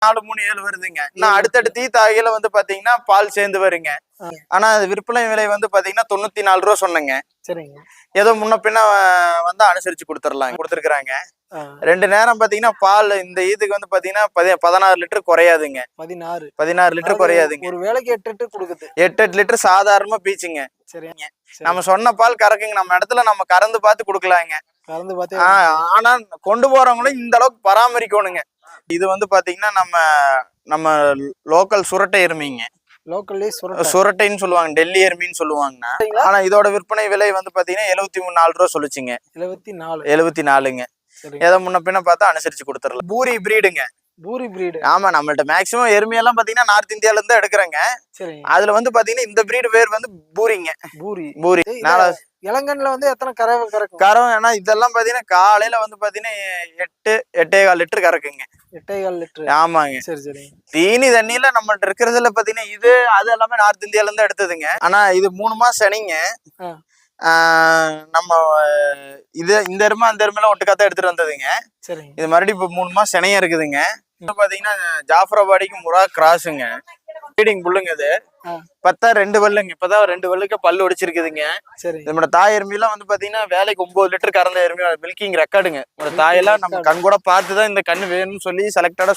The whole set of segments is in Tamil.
4 3 7 வருதுங்க. இன்னும் அடுத்தடுத்து தாகையில வந்து பாத்தீங்கன்னா பால் சேர்ந்து வருங்க. ஆனா அது விற்பனை விலை வந்து பாத்தீங்கன்னா 94 ரூபா சொன்னேங்க. சரிங்க. ஏதோ முன்ன பின்ன வந்து அனுசரிச்சு கொடுத்துருக்காங்க. 2 நேரம் பாத்தீங்கன்னா பால் இந்த இதுக்கு வந்து பாத்தீங்கன்னா 16 லிட்டர் குறையாதுங்க. 16 லிட்டர் குறையாதுங்க. ஒரு வேளைக்கு 8 லிட்டர் கொடுக்குது. 8 லிட்டர் சாதாரணமா பீச்சுங்க. சரிங்க. நம்ம சொன்ன பால் கறக்குங்க. நம்ம இடத்துல நம்ம கறந்து பார்த்து கொடுக்கலாங்க. கறந்து பார்த்து. ஆனா கொண்டு போறவங்களும் இந்த அளவுக்கு பராமரிக்கணுங்க. இது வந்து பாத்தீங்கன்னா நம்ம லோக்கல் சுரட்டை எருமைங்க. சுரட்டைன்னு சொல்லுவாங்க, டெல்லி எருமின்னு சொல்லுவாங்கண்ணா. ஆனா இதோட விற்பனை விலை வந்து பாத்தீங்கன்னா 74 ரூபா சொல்லுச்சுங்க. 74ங்க. ஏதோ முன்ன பின்ன பார்த்தா அனுசரிச்சு கொடுத்துடலாம். பூரி பிரீடுங்க. ஆமா, நம்மள்ட்ட மேக்சிமம் எருமையெல்லாம் பாத்தீங்கன்னா நார்த் இந்தியால இருந்து எடுக்கிறேங்க. அதுல வந்து பாத்தீங்கன்னா இந்த பிரீடு பேர் வந்து பூரிங்க. பூரி இளங்கன்ல வந்து எத்தனை கறக்கும்? ஏன்னா இதெல்லாம் பாத்தீங்கன்னா காலையில வந்து பாத்தீங்கன்னா 8.25 லிட்டர் கறக்குங்க. 8.25 லிட்டர். ஆமாங்க. சரி. தீனி தண்ணியில நம்மள்ட்ட இருக்கிறதுல பாத்தீங்கன்னா அது எல்லாமே நார்த் இந்தியால இருந்து எடுத்ததுங்க. ஆனா இது 3 மாசம் சனிங்க. நம்ம இந்த எருமை அந்த எருமையில ஒட்டுக்காத்தான் எடுத்துட்டு வந்ததுங்க. இது மறுபடியும் இப்ப 3 மாசம் சினையா இருக்குதுங்க. பாத்தீங்கன்னா ஜாஃபராபாடிக்கு முரா கிராஸுங்க. ஃபீடிங் புல்லுங்க. இது 2 பல்லுங்க. இப்பதான் 2 பல்லுக்கு பல்லு ஒடிச்சிருக்குதுங்க. நம்மளோட தாய் எருமையெல்லாம் வந்து பாத்தீங்கன்னா வேலைக்கு 9 லிட்டர் கறந்த எருமை மில்கிங் ரெக்கார்டுங்க. ஒரு தாயெல்லாம் நம்ம கண் கூட பார்த்துதான் இந்த கண்ணு வேணும்னு சொல்லி செலக்டடா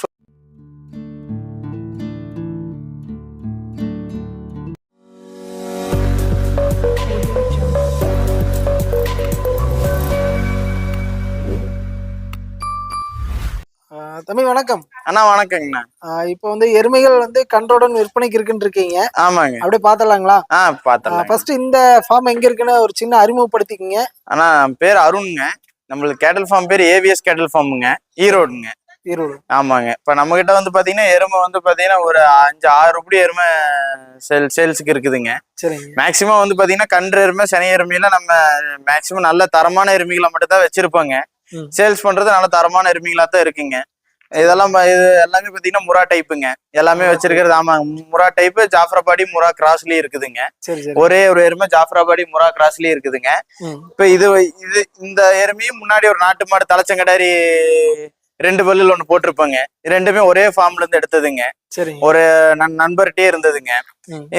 தம்பி வணக்கம். அண்ணா வணக்கங்கண்ணா. இப்போ வந்து எருமைகள் வந்து கன்றோடன் விற்பனைக்கு இருக்குன்னு இருக்கீங்க. ஆமாங்க. அப்படியே பாத்தலாங்களா? பாத்தலாம். ஃபர்ஸ்ட் இந்த ஃபார்ம் எங்க இருக்குன்னு ஒரு சின்ன அறிமுகப்படுத்திக்கங்க. அண்ணா பேர் அருண்ங்க. நம்மளுக்கு கேட்டல் ஃபார்ம் பேர் ஏவிஎஸ் கேட்டல் ஃபார்முங்க. ஈரோடுங்க. ஆமாங்க. இப்ப நம்ம கிட்ட வந்து பாத்தீங்கன்னா எருமை வந்து பாத்தீங்கன்னா ஒரு 5-6 ரூபாய் எருமை சேல்ஸுக்கு இருக்குதுங்க. மேக்சிமம் வந்து பாத்தீங்கன்னா கன்று எருமை சனி எருமையில நம்ம மேக்சிமம் நல்ல தரமான எருமைகளை மட்டும் தான் வச்சிருப்போங்க. சேல்ஸ் பண்றது நல்ல தரமான எருமைகளா தான் இருக்குங்க. இதெல்லாம் இது எல்லாமே பாத்தீங்கன்னா முரா டைப்புங்க. எல்லாமே வச்சிருக்கிறது. ஆமாங்க, முரா டைப். ஜாஃபராபாடி முரா கிராஸ்லயே இருக்குதுங்க. ஒரே ஒரு எருமை ஜாஃபராபாடி முரா கிராஸ்லயே இருக்குதுங்க. இப்ப இந்த எருமையும் முன்னாடி ஒரு நாட்டு மாடு தலைச்சங்கடாரி 2 பல்லுல ஒண்ணு போட்டிருப்பாங்க. ரெண்டுமே ஒரே ஃபார்ம்ல இருந்து எடுத்ததுங்க. ஒரு நண்பர்கிட்டே இருந்ததுங்க.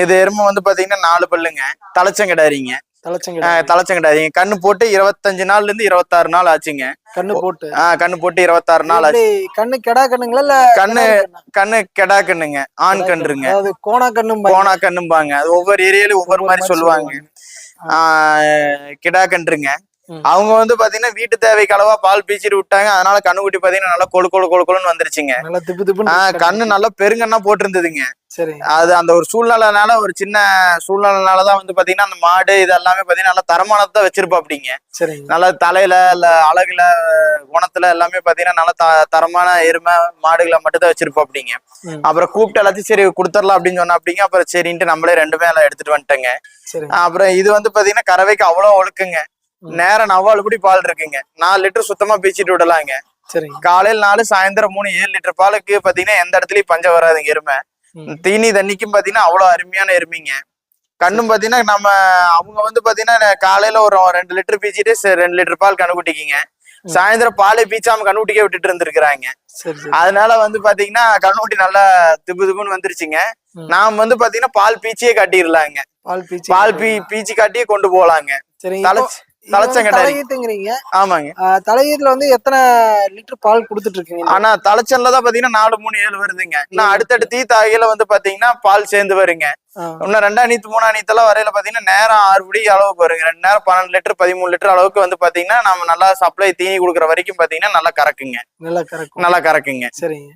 இது எருமை வந்து பாத்தீங்கன்னா 4 பல்லுங்க. தலைச்சங்கடாரிங்க. தலைச்சங்கடாரிங்க. கண்ணு போட்டு 25 நாள்ல இருந்து 26 நாள் ஆச்சுங்க. கண்ணு போட்டு 26 நாள் ஆச்சு. கண்ணு கெடா கண்ணுங்களா இல்ல கண்ணு கெடா கண்ணுங்க. ஆண் கன்றுங்க. கோணா கண்ணும்பாங்க. அது ஒவ்வொரு ஏரியாலயும் ஒவ்வொரு மாதிரி சொல்லுவாங்க. கிடா கன்றுங்க. அவங்க வந்து பாத்தீங்கன்னா வீட்டு தேவைக்கு அளவா பால் பீச்சிட்டு விட்டாங்க. அதனால கண்ணுக்குட்டி பாத்தீங்கன்னா நல்லா கொழுன்னு வந்துருச்சுங்க. கண்ணு நல்லா பெருங்கண்ணா போட்டு இருந்ததுங்க. அது அந்த ஒரு சூழ்நிலைனால, ஒரு சின்ன சூழ்நிலைனாலதான் வந்து பாத்தீங்கன்னா அந்த மாடு இது எல்லாமே பாத்தீங்கன்னா நல்லா தரமானதான் வச்சிருப்பா. அப்படிங்க நல்லா தலையில இல்ல அழகுல குணத்துல எல்லாமே பாத்தீங்கன்னா நல்லா தரமான எருமை மாடுகளை மட்டும் தான் வச்சிருப்போம். அப்படிங்க அப்புறம் கூப்பிட்டு எல்லாத்தையும் சரி கொடுத்துடலாம் அப்படின்னு சொன்னா. அப்படிங்க அப்புறம் சரின்ட்டு நம்மளே 2மே எல்லாம் எடுத்துட்டு வந்துட்டேங்க. அப்புறம் இது வந்து பாத்தீங்கன்னா கறவைக்கு அவ்வளவு ஒழுக்குங்க. நேரம் 4 குடி பால் இருக்குங்க. 4 லிட்டர் சுத்தமா பீச்சிட்டு விடலாங்க. காலையில் 4, சாயந்தரம் 3, 7 லிட்டர் பாலுக்கு பாத்தீங்கன்னா எந்த இடத்துலயும் பஞ்சம் வராதுங்க. எருமை தீனி தண்ணிக்கும் பாத்தீங்கன்னா அவ்வளவு அருமையான எருமைங்க. கண்ணும் பாத்தீங்கன்னா அவங்க வந்து பாத்தீங்கன்னா காலையில ஒரு 2 லிட்டர் பீச்சிட்டு 2 லிட்டர் பால் கண்ணுக்குட்டிக்குங்க. சாயந்தரம் பாலை பீச்சாம கண்ணுக்குட்டிக்கே விட்டுட்டு இருந்திருக்கிறாங்க. அதனால வந்து பாத்தீங்கன்னா கண்ணுக்குட்டி நல்லா திப்புன்னு வந்துருச்சுங்க. நாம வந்து பாத்தீங்கன்னா பால் பீச்சியே காட்டிடலாங்க. பால் பீச்சி காட்டியே கொண்டு போலாங்க. ஆமாங்க. தலையீத்துல வந்து எத்தனை லிட்டர் பால் கொடுத்துட்டு இருக்கீங்க? ஆனா தலைச்சன்லதான் பாத்தீங்கன்னா 4 3 7 வருதுங்க. இன்னும் அடுத்தடுத்து தாகையில வந்து பாத்தீங்கன்னா பால் சேர்ந்து வருங்க. இன்னும் 2ஆம் நீத்து 3ஆம் நீத்தெல்லாம் வரையில பாத்தீங்கன்னா நேரம் 6 படி அளவுக்கு வருங்க. 2 நேரம் 12 லிட்டர் 13 லிட்டர் அளவுக்கு வந்து பாத்தீங்கன்னா நம்ம நல்லா சப்ளை தீனி கொடுக்குற வரைக்கும் பாத்தீங்கன்னா நல்லா கறக்குங்க. நல்லா கறக்குங்க. சரிங்க.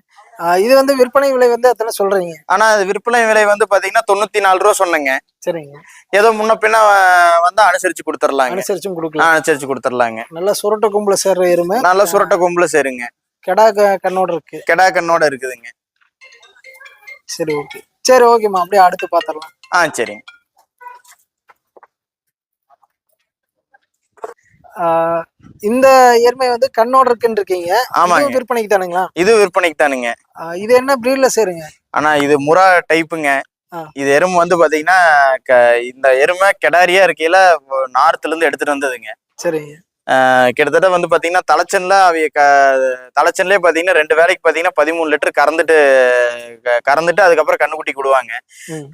இது வந்து விற்பனை விலை வந்து எத்தனை சொல்றீங்க? ஆனா விற்பனை விலை வந்து பாத்தீங்கன்னா 94 ரூபா சொன்னேங்க. சரிங்க. ஏதோ முன்ன பின்ன வந்து அனுசரிச்சு கொடுத்துடலாங்க. அனுசரிச்சு கொடுத்துடலாங்க. நல்ல சுரட்ட கொம்புல சேர்ற எருமை. நல்ல சுரட்ட கொம்புல சேருங்க. கெடா கண்ணோட இருக்கு. கெடா கண்ணோட இருக்குதுங்க. சரி ஓகேம்மா. அப்படியே அடுத்து பாத்திரலாம். சரிங்க. இந்த எருமை வந்து கண்ணோட இருக்குன்னு இருக்கீங்க. ஆமாங்க. விற்பனைக்கு தானுங்களா? இது விற்பனைக்கு தானுங்க. இது என்ன பிரீட்ல சேருங்க? ஆனா இது முரா டைப்புங்க. இது எருமை வந்து பாத்தீங்கன்னா இந்த எருமை கெடாரியா இருக்கையில நார்த்ல இருந்து எடுத்துட்டு வந்ததுங்க. சரிங்க. கிட்டத்தட்ட வந்து பாத்தீங்கன்னா தலைச்சன்லயே பாத்தீங்கன்னா 2 வேலைக்கு பாத்தீங்கன்னா 13 லிட்டர் கறந்துட்டு அதுக்கப்புறம் கண்ணுக்குட்டி கொடுவாங்க.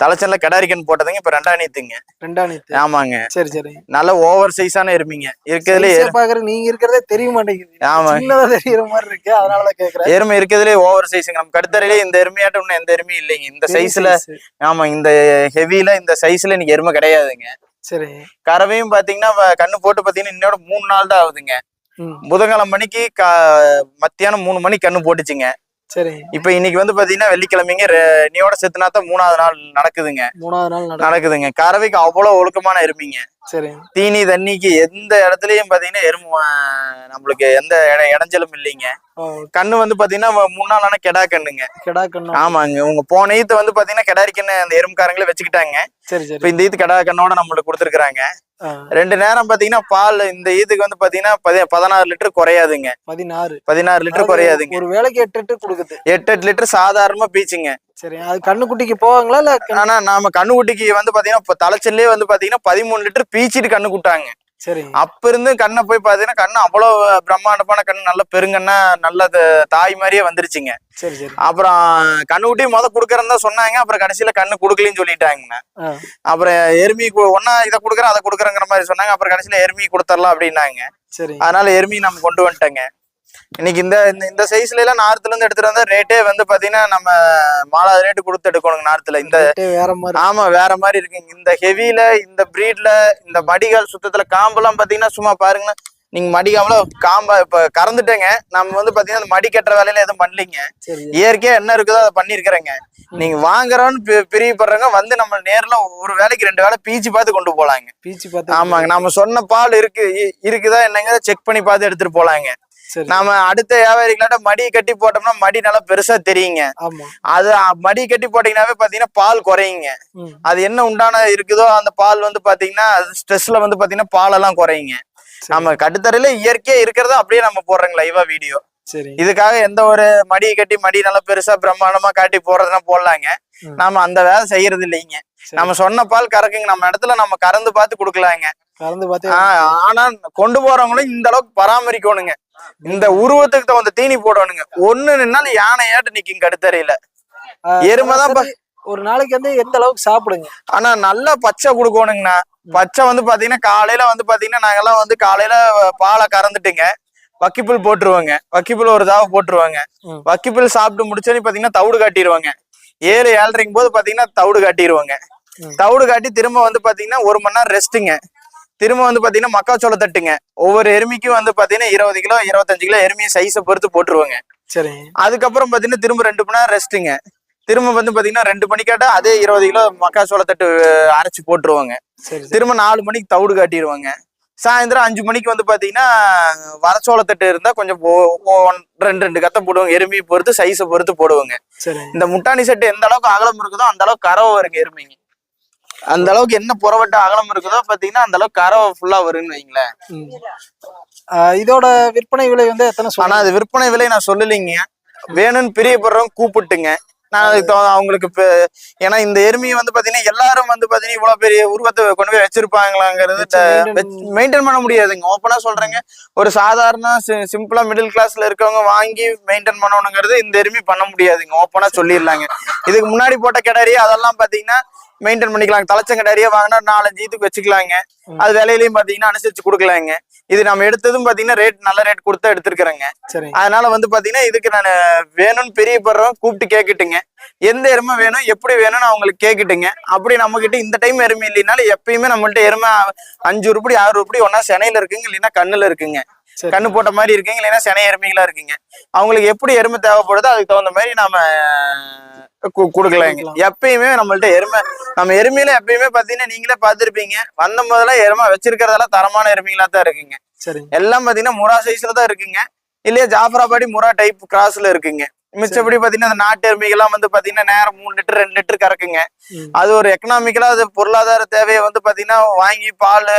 தலைச்சன்ல கிடாரிக்கன் போட்டதுங்க இப்ப 2ஆம் நீத்துங்க. ஆமாங்க. சரி சரி. நல்ல ஓவர் சைஸான எருமைங்க இருக்கிறதுல. நீங்க இருக்கிறதே தெரிய மாட்டேங்குது. ஆமா, தெரியுற மாதிரி இருக்கு, அதனாலதான் கேக்குறேன். எருமை இருக்கிறதுலே ஓவர் சைஸுங்க. நம்ம கடுத்தரையிலே இந்த எருமையாட்டம் இன்னும் எந்த எருமையும் இல்லைங்க இந்த சைஸ்ல. ஆமா, இந்த ஹெவில இந்த சைஸ்ல இன்னைக்கு எருமை கிடையாதுங்க. சரி. கறவையும் பாத்தீங்கன்னா கண்ணு போட்டு பாத்தீங்கன்னா இன்னோட 3 நாள் தான் ஆகுதுங்க. புதன்கிழமை மணிக்கு மத்தியானம் 3 மணிக்கு கண்ணு போட்டுச்சுங்க. சரி. இப்ப இன்னைக்கு வந்து பாத்தீங்கன்னா வெள்ளிக்கிழமைங்க, நீயோட செத்துனாத்தான் 3ஆவது நாள் நடக்குதுங்க. 3ஆவது நாள் நடக்குதுங்க. கறவைக்கு அவ்வளவு ஒழுக்கமான எருமைங்க. சரி. தீனி தண்ணிக்கு எந்த இடத்துலயும் பாத்தீங்கன்னா எருமை நம்மளுக்கு எந்த இடைஞ்சலும் இல்லைங்க. கண்ணு வந்து பாத்தீங்கன்னா 3 நாள் ஆனா கெடா கண்ணுங்க. ஆமாங்க. உங்க போன ஈத்து வந்து பாத்தீங்கன்னா கெடாரி கண்ணு அந்த எருமைக்காரங்களே வச்சுக்கிட்டாங்க. இப்ப இந்த ஈத்து கெடா கண்ணோட நம்மளுக்கு கொடுத்துருக்காங்க. 2 நேரம் பாத்தீங்கன்னா பால் இந்த ஈத்துக்கு வந்து பாத்தீங்கன்னா 16 லிட்டர் குறையாதுங்க. 16 லிட்டர் குறையாதுங்க. ஒரு வேளைக்கு 8 லிட்டர் கொடுக்குது. 8 லிட்டர் சாதாரணமா பீச்சுங்க. சரி. அது கண்ணுக்குட்டிக்கு போவாங்களா இல்ல? ஆனா நாம கண்ணுக்குட்டிக்கு வந்து பாத்தீங்கன்னா தலைச்சல்லே வந்து பாத்தீங்கன்னா 13 லிட்டர் பீச்சிட்டு கண்ணு குட்டாங்க. சரி. அப்ப இருந்து கண்ணை போய் பாத்தீங்கன்னா கண்ணு அவ்வளவு பிரம்மாண்டமான கண்ணு, நல்ல பெருங்கண்ணா, நல்ல தாய் மாதிரியே வந்துருச்சுங்க. சரி சரி. அப்புறம் கண்ணுக்குட்டி குடுக்கறதா சொன்னாங்க. அப்புறம் கடைசியில கண்ணு குடுக்கலன்னு சொல்லிட்டாங்க. அப்புறம் எருமி ஒன்னா இதை குடுக்கறேன் அதை குடுக்கறங்கிற மாதிரி சொன்னாங்க. அப்புறம் கடைசியில எருமி கொடுத்துடலாம் அப்படின்னாங்க. சரி. அதனால எருமி நம்ம கொண்டு வந்துட்டேங்க. இன்னைக்கு இந்த சைஸ்ல எல்லாம் நார்த்துல இருந்து எடுத்துட்டு வந்தா ரேட்டே வந்து பாத்தீங்கன்னா நம்ம 4000 ரேட்டு கொடுத்து எடுக்கணுங்க. நார்த்துல இந்த ஆமா வேற மாதிரி இருக்குங்க. இந்த ஹெவில இந்த பிரீட்ல இந்த மடிகால் சுத்தத்துல காம்பெல்லாம் பாத்தீங்கன்னா சும்மா பாருங்கன்னா நீங்க மடிகாமல காம்பா இப்ப கறந்துட்டேங்க. நம்ம வந்து பாத்தீங்கன்னா அந்த மடி கட்டுற வேலையில எதுவும் பண்ணலீங்க. இயற்கையா என்ன இருக்குதோ அதை பண்ணிருக்கிறேங்க. நீங்க வாங்குறோன்னு பிரியப்படுறவங்க வந்து நம்ம நேர்ல ஒரு வேலைக்கு 2 வேலை பீச்சு பார்த்து கொண்டு போலாங்க. ஆமாங்க. நம்ம சொன்ன பால் இருக்குதா என்னங்க செக் பண்ணி பார்த்து எடுத்துட்டு போலாங்க. நாம அடுத்த வியாபாரிகளாட்ட மடி கட்டி போட்டோம்னா மடி நல்லா பெருசா தெரியுங்க. அது மடி கட்டி போட்டீங்கன்னாவே பாத்தீங்கன்னா பால் குறையுங்க. அது என்ன உண்டான இருக்குதோ அந்த பால் வந்து பாத்தீங்கன்னா ஸ்ட்ரெஸ்ல வந்து பாத்தீங்கன்னா பால் எல்லாம் குறையுங்க. நம்ம கட்டுத்தரையில இயற்கையா இருக்கிறதா அப்படியே நம்ம போடுறோங்க லைவா வீடியோ. இதுக்காக எந்த ஒரு மடி கட்டி மடி நல்லா பெருசா பிரம்மாண்டமா காட்டி போடுறதுனா போடலாங்க. நாம அந்த வேலை செய்யறது இல்லைங்க. நம்ம சொன்ன பால் கறக்குங்க. நம்ம இடத்துல நம்ம கறந்து பார்த்து கொடுக்கலாங்க. ஆனா கொண்டு போறவங்களும் இந்த அளவுக்கு பராமரிக்கணுங்க. இந்த உருவத்துக்கு தகுந்த தீனி போடணுங்க. ஒண்ணு நின்னாலும் யானை ஏட்டு நிக்கும் கடுத்தரையில. எருமைதான் ஒரு நாளைக்கு வந்து எந்த அளவுக்கு சாப்பிடுங்க. ஆனா நல்லா பச்சை கொடுக்கணுங்கண்ணா. பச்சை வந்து பாத்தீங்கன்னா காலையில வந்து பாத்தீங்கன்னா நாங்கெல்லாம் வந்து காலையில பாலை கறந்துட்டுங்க வக்கிப்புல் போட்டுருவாங்க. வக்கிப்புல் ஒரு தாவை போட்டுருவாங்க. வக்கிப்புல் சாப்பிட்டு முடிச்சோன்னு பாத்தீங்கன்னா தவிடு காட்டிடுவாங்க. 7-7:30 போது பாத்தீங்கன்னா தவிடு காட்டிடுவாங்க. தவிடு காட்டி திரும்ப வந்து பாத்தீங்கன்னா 1 மணி நேரம் ரெஸ்ட்டுங்க. திரும்ப வந்து பாத்தீங்கன்னா மக்காச்சோள தட்டுங்க. ஒவ்வொரு எருமைக்கும் வந்து பாத்தீங்கன்னா 20 கிலோ 25 கிலோ எருமையை சைஸை பொறுத்து போட்டுருவாங்க. சரி. அதுக்கப்புறம் பாத்தீங்கன்னா திரும்ப 2 மணி நேரம் ரெஸ்ட்டுங்க. திரும்ப வந்து பாத்தீங்கன்னா 2 மணிக்காட்டா அதே 20 கிலோ மக்காச்சோள தட்டு அரைச்சு போட்டுருவாங்க. திரும்ப 4 மணிக்கு தவிடு காட்டிடுவாங்க. சாயந்தரம் 5 மணிக்கு வந்து பாத்தீங்கன்னா வரச்சோள தட்டு இருந்தா கொஞ்சம் 2 கத்தை போடுவாங்க. எருமையை பொறுத்து சைஸை பொறுத்து போடுவாங்க. இந்த முட்டாணி செட்டு எந்த அளவுக்கு அகலம் இருக்குதோ அந்த அளவுக்கு கறவை வருங்க எருமைங்க. அந்த அளவுக்கு என்ன புறவட்ட அகலம் இருக்குதோ பாத்தீங்கன்னா அந்த அளவுக்கு கறவை ஃபுல்லா வருன்னு வைங்களேன். இதோட விற்பனை விலை வந்து எத்தனை? ஆனா அது விற்பனை விலை நான் சொல்லலைங்க. வேணும்னு பிரியப்படுறவங்க கூப்பிட்டுங்க. நான் அவங்களுக்கு ஏன்னா இந்த எருமையை வந்து பாத்தீங்கன்னா எல்லாரும் வந்து பாத்தீங்கன்னா இவ்வளவு பெரிய உருவத்தை கொண்டு போய் வச்சிருப்பாங்களாங்கிறது மெயின்டைன் பண்ண முடியாதுங்க. ஓப்பனா சொல்றேங்க. ஒரு சாதாரண சிம்பிளா மிடில் கிளாஸ்ல இருக்கவங்க வாங்கி மெயின்டைன் பண்ணணுங்கிறது இந்த எருமை பண்ண முடியாதுங்க. ஓப்பனா சொல்லிடலாங்க. இதுக்கு முன்னாடி போட்ட கிடாரி அதெல்லாம் பாத்தீங்கன்னா மெயின்டைன் பண்ணிக்கலாங்க. தலைச்சங்கடாரியா வாங்கினா 4-5 ஈத்துக்கு வச்சுக்கலாங்க. அது விலையிலையும் பாத்தீங்கன்னா அனுசரிச்சு கொடுக்கலாங்க. இது நம்ம எடுத்ததும் பாத்தீங்கன்னா நல்ல ரேட் கொடுத்தா எடுத்துருக்கிறேங்க. அதனால வந்து பாத்தீங்கன்னா இதுக்கு நான் வேணும்னு பிரியப்படுறவங்க கூப்பிட்டு கேட்டுட்டுங்க. எந்த எருமை வேணும் எப்படி வேணும்னு அவங்களுக்கு கேட்டுட்டுங்க. அப்படி நம்ம கிட்ட இந்த டைம் எருமை இல்லைனாலும் எப்பயுமே நம்மள்ட்ட எருமை 5 உருப்படி 6 உருப்படி ஒன்னா சென்னையில இருக்குங்க, இல்லைன்னா கண்ணுல இருக்குங்க. கண்ணு போட்ட மாதிரி இருக்குங்க, இல்லைன்னா சென்னை எருமைகளா இருக்குங்க. அவங்களுக்கு எப்படி எருமை தேவைப்படுதோ அதுக்கு தகுந்த மாதிரி நாம கொடுக்கலாங்க. எப்பயுமே நம்மள்ட்ட நம்ம எருமையில எப்பயுமே பாத்தீங்கன்னா நீங்களே பாத்துருப்பீங்க. வந்த முதல்ல எருமை வச்சிருக்கிறதெல்லாம் தரமான எருமைகளா தான் இருக்குங்க. எல்லாம் பாத்தீங்கன்னா முரா சைஸ்ல தான் இருக்குங்க. இல்லையா ஜாஃபராபாடி முரா டைப் கிராஸ்ல இருக்குங்க. மிச்சப்படி பாத்தீங்கன்னா அந்த நாட்டு எருமைகள்லாம் வந்து பாத்தீங்கன்னா நேரம் 3 லிட்டர் 2 லிட்டர் கறக்குங்க. அது ஒரு எக்கனாமிக்கலா அது பொருளாதார தேவையை வந்து பாத்தீங்கன்னா வாங்கி பால்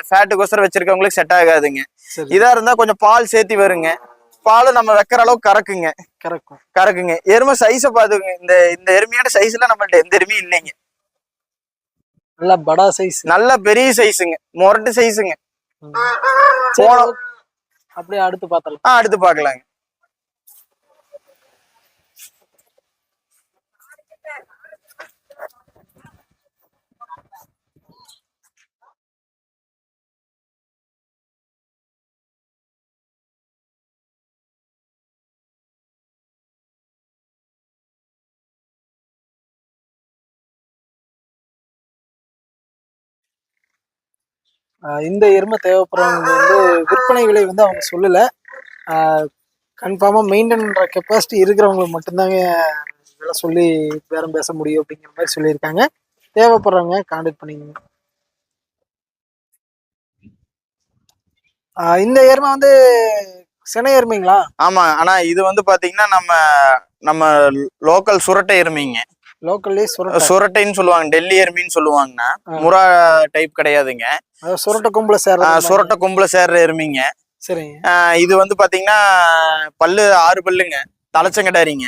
ஃபேட்டுக்கோசரம் வச்சிருக்கவங்களுக்கு செட் ஆகாதுங்க. இதா இருந்தா கொஞ்சம் பால் சேர்த்தி வருங்க. பாலும் நம்ம வைக்கிற அளவுக்கு கறக்குங்க. எருமை சைஸை பாத்துக்குங்க. இந்த எருமையோட சைஸ்ல நம்மள்ட்ட எந்த எருமையும் இல்லைங்க. நல்ல படா சைஸ், நல்ல பெரிய சைஸுங்க, மொரட்டு சைஸுங்க. சரி, அப்படியே அடுத்து பார்த்தலாம். அடுத்து பார்க்கலாங்க. இந்த எருமை தேவைப்படுறவங்க வந்து விற்பனை விலை வந்து அவங்க சொல்லல. கன்ஃபார்மா மெயின்டைன் பண்ற கெப்பாசிட்டி இருக்கிறவங்களுக்கு மட்டும்தாங்க விலை சொல்லி பேரம் பேச முடியும் அப்படிங்கிற மாதிரி சொல்லியிருக்காங்க. தேவைப்படுறவங்க கான்டாக்ட் பண்ணிக்கோங்க. இந்த எருமை வந்து சினை எருமைங்களா? ஆமா, ஆனா இது வந்து பாத்தீங்கன்னா நம்ம லோக்கல் சுரட்டை எருமைங்க. லோக்கல்லி சுரட்டைன்னு சொல்லுவாங்க, டெல்லி எருமின்னு சொல்லுவாங்கன்னா முறா டைப் கிடையாதுங்க. சுரட்டை கொம்புல சேர்ற எருமைங்க. சரிங்க. இது வந்து பாத்தீங்கன்னா பல்லு 6 பல்லுங்க. தலைச்சங்கடாரிங்க.